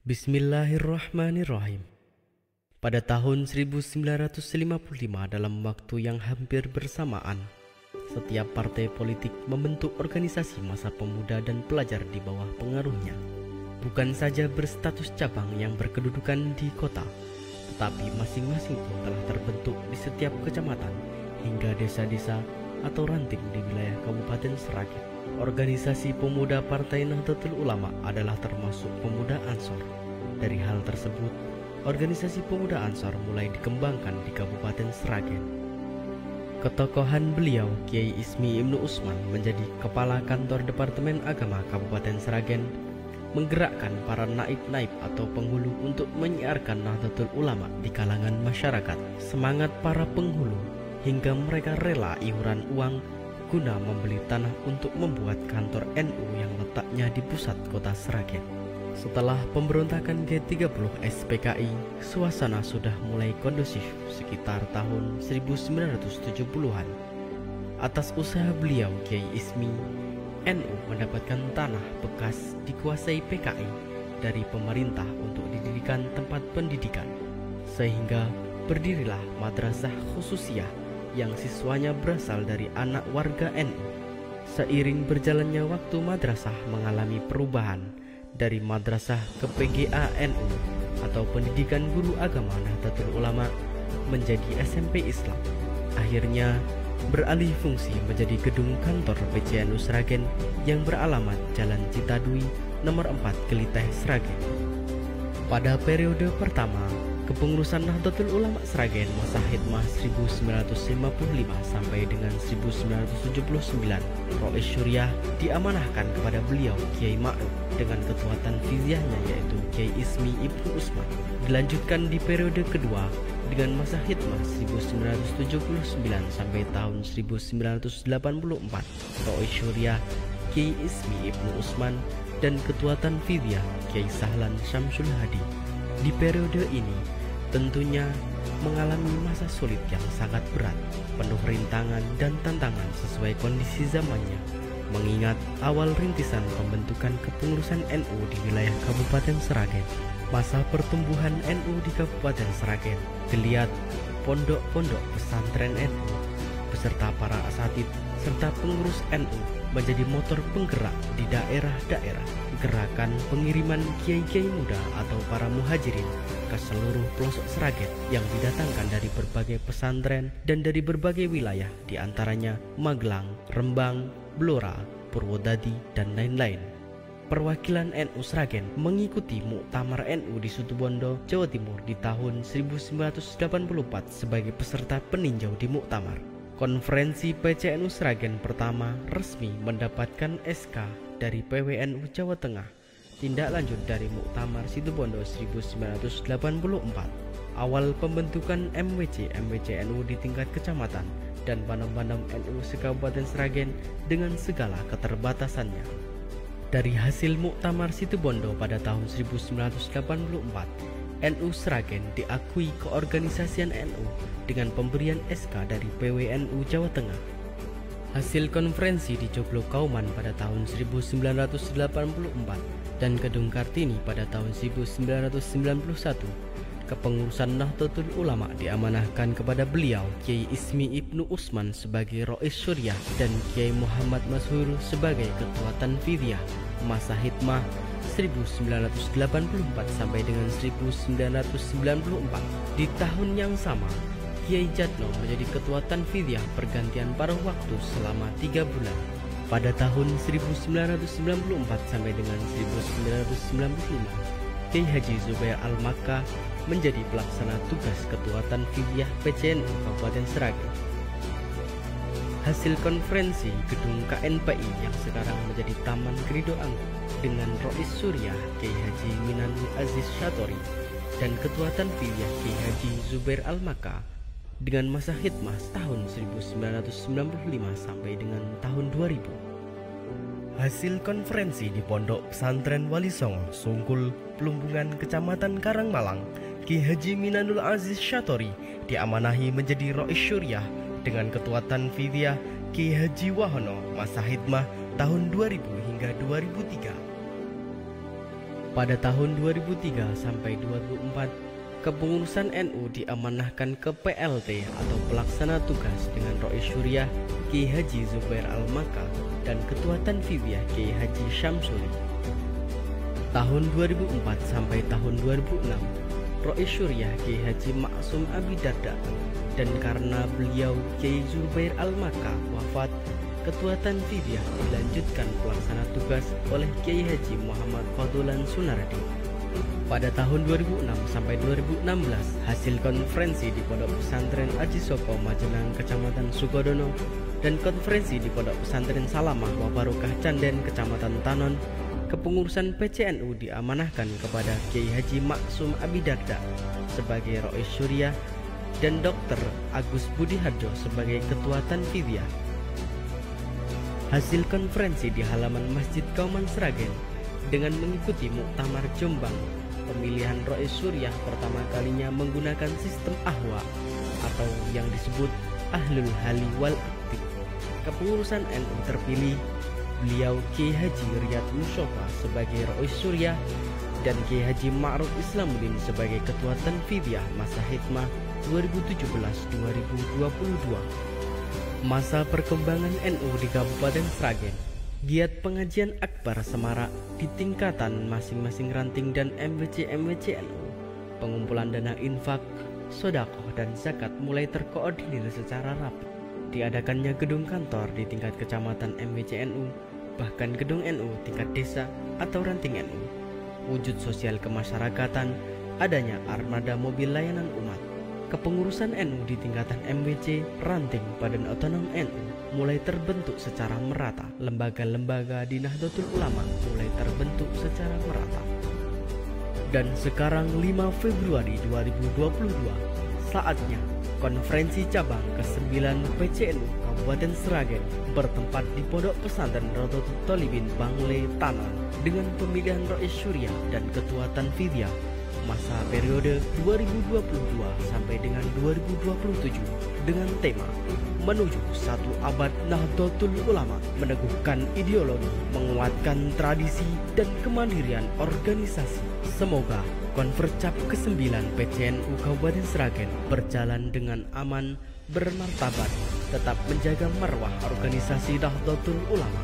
Bismillahirrahmanirrahim. Pada tahun 1955 dalam waktu yang hampir bersamaan, setiap partai politik membentuk organisasi masa pemuda dan pelajar di bawah pengaruhnya. Bukan saja berstatus cabang yang berkedudukan di kota, tetapi masing-masing pun telah terbentuk di setiap kecamatan hingga desa-desa atau ranting di wilayah Kabupaten Sragen. Organisasi pemuda Partai Nahdlatul Ulama adalah termasuk pemuda Ansor. Dari hal tersebut, organisasi pemuda Ansor mulai dikembangkan di Kabupaten Sragen. Ketokohan beliau, Kiai Ismi Ibnu Usman, menjadi kepala kantor Departemen Agama Kabupaten Sragen, menggerakkan para naib-naib atau penghulu untuk menyiarkan Nahdlatul Ulama di kalangan masyarakat. Semangat para penghulu hingga mereka rela iuran uang guna membeli tanah untuk membuat kantor NU yang letaknya di pusat kota Sragen. Setelah pemberontakan G30 SPKI, suasana sudah mulai kondusif sekitar tahun 1970-an. Atas usaha beliau, Kiai Ismi, NU mendapatkan tanah bekas dikuasai PKI dari pemerintah untuk didirikan tempat pendidikan, sehingga berdirilah Madrasah Khususiyah yang siswanya berasal dari anak warga NU. Seiring berjalannya waktu, madrasah mengalami perubahan dari madrasah ke PGA NU atau Pendidikan Guru Agama Nahdlatul Ulama menjadi SMP Islam. Akhirnya beralih fungsi menjadi gedung kantor PCNU Sragen yang beralamat Jalan Citadui nomor 4 Keliteh Sragen. Pada periode pertama kepengurusan Nahdlatul Ulama Sragen masa khidmah 1955 sampai dengan 1979, Rois Syuriah diamanahkan kepada beliau Kiai Ma'ruf dengan ketua tanfiziahnya yaitu Kiai Ismi Ibnu Usman. Dilanjutkan di periode kedua dengan masa khidmah 1979 sampai tahun 1984, Rois Syuriah, Kiai Ismi Ibnu Usman, dan ketua tanfiziah Kiai Sahlan Syamsul Hadi. Di periode ini tentunya mengalami masa sulit yang sangat berat, penuh rintangan dan tantangan sesuai kondisi zamannya. Mengingat awal rintisan pembentukan kepengurusan NU di wilayah Kabupaten Sragen, masa pertumbuhan NU di Kabupaten Sragen, geliat pondok-pondok pesantren NU beserta para asatid serta pengurus NU menjadi motor penggerak di daerah-daerah. Gerakan pengiriman kiai-kiai muda atau para muhajirin ke seluruh pelosok Sragen yang didatangkan dari berbagai pesantren dan dari berbagai wilayah, diantaranya Magelang, Rembang, Blora, Purwodadi, dan lain-lain. Perwakilan NU Sragen mengikuti Muktamar NU di Situbondo, Jawa Timur di tahun 1984 sebagai peserta peninjau di Muktamar. Konferensi PCNU Sragen pertama resmi mendapatkan SK dari PWNU Jawa Tengah, tindak lanjut dari Muktamar Situbondo 1984. Awal pembentukan MWC NU di tingkat kecamatan dan Bandam-Bandam NU se-Kabupaten Sragen dengan segala keterbatasannya. Dari hasil Muktamar Situbondo pada tahun 1984, NU Sragen diakui keorganisasian NU dengan pemberian SK dari PWNU Jawa Tengah. Hasil konferensi di Joglo Kauman pada tahun 1984 dan Gedung Kartini pada tahun 1991, kepengurusan Nahdlatul Ulama diamanahkan kepada beliau Kiai Ismi Ibnu Usman sebagai Rois Syuriah dan Kiai Muhammad Mashhur sebagai ketua tanfiziah masa khidmah 1984 sampai dengan 1994. Di tahun yang sama, Kiai Jatno menjadi ketua tanfiziah pergantian paruh waktu selama 3 bulan. Pada tahun 1994 sampai dengan 1995, Kiai Haji Zubair Al-Makkah menjadi pelaksana tugas ketua tanfiziah PCNU Kabupaten Sragen. Hasil konferensi gedung KNPI yang sekarang menjadi Taman Ridho Anggun dengan Rois Syuriah Kiai Haji Minanul Aziz Syatori dan ketua tanfiziah Kiai Haji Zubair Al-Makkah dengan masa khidmah tahun 1995 sampai dengan tahun 2000. Hasil konferensi di Pondok Pesantren Wali Songo, Sungkul, Plumbungan, Kecamatan Karangmalang, Kiai Haji Minanul Aziz Syatori diamanahi menjadi Rois Syuriah dengan ketua tanfiziah Kiai Haji Wahono masa khidmah tahun 2000 hingga 2003. Pada tahun 2003 sampai 2004, kepengurusan NU diamanahkan ke PLT atau Pelaksana Tugas dengan Rois Syuriah Kiai Haji Zubair Al-Maka dan Ketua Tanfidiyah Kiai Haji Syamsuri. Tahun 2004 sampai tahun 2006, Rois Syuriah Kiai Haji Maksum Abi Darda, dan karena beliau Kiai Zubair Al-Maka wafat, Ketua Tanfidiyah dilanjutkan pelaksana tugas oleh Kiai Haji Muhammad Fadlan Sunardi. Pada tahun 2006 sampai 2016, hasil konferensi di Pondok Pesantren Aji Soko Majenang Kecamatan Sukodono dan konferensi di Pondok Pesantren Salamah Wabarokah Canden Kecamatan Tanon, kepengurusan PCNU diamanahkan kepada Kiai Haji Maksum Abi Darda sebagai Rois Syuriah dan Dr. Agus Budi Harjo sebagai Ketua Tanfidiyah. Hasil konferensi di halaman Masjid Kauman Sragen dengan mengikuti Muktamar Jombang, pemilihan Rois Syuriah pertama kalinya menggunakan sistem ahwa atau yang disebut Ahlul Hali wal Akti. Kepengurusan NU terpilih beliau Kiai Haji Riyad Musyofa sebagai Rois Syuriah dan Kiai Haji Ma'ruf Islamuddin sebagai Ketua Tanfidiyah masa hikmah 2017-2022. Masa perkembangan NU di Kabupaten Sragen, giat pengajian akbar semarak di tingkatan masing-masing ranting dan MWC NU. Pengumpulan dana infak, sodakoh dan zakat mulai terkoordinir secara rapi. Diadakannya gedung kantor di tingkat kecamatan MWC NU, bahkan gedung NU tingkat desa atau ranting NU. Wujud sosial kemasyarakatan, adanya armada mobil layanan umat. Kepengurusan NU di tingkatan MWC, ranting, badan otonom NU mulai terbentuk secara merata. Lembaga-lembaga di Nahdlatul Ulama mulai terbentuk secara merata. Dan sekarang 5 Februari 2022, saatnya konferensi cabang ke-9 PCNU Kabupaten Sragen bertempat di Pondok Pesantren Rodotul Tolibin Bangle Tanon dengan pemilihan Rois Syuriah dan Ketua Tanfidiyah masa periode 2022 sampai dengan 2027 dengan tema menuju satu abad Nahdlatul Ulama, meneguhkan ideologi, menguatkan tradisi dan kemandirian organisasi. Semoga Konfercap ke-9 PCNU Kabupaten Sragen berjalan dengan aman, bermartabat, tetap menjaga marwah organisasi Nahdlatul Ulama.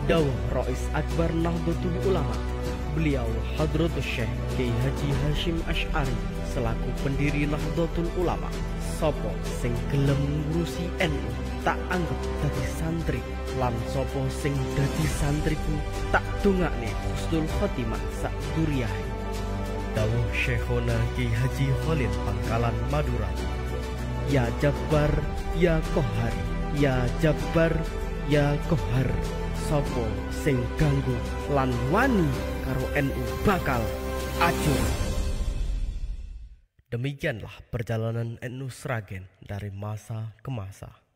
Dawuh Rois Akbar Nahdlatul Ulama, beliau Hadratus Syekh Kiai Haji Hashim Asy'ari selaku pendiri Nahdlatul Ulama, sopo sing gelem ngurusi NU tak anggap dadi santri, lan sopo sing dadi santriku tak dongakne husnul khotimah sak duriyahe. Dawuh Syekhona Kiai Haji Khalil Pangkalan Madura, ya Jabbar ya Qahhar, ya Jabbar ya Qahhar, sopo sing ganggu lan wani karo NU bakal acur. Demikianlah perjalanan NU Sragen dari masa ke masa.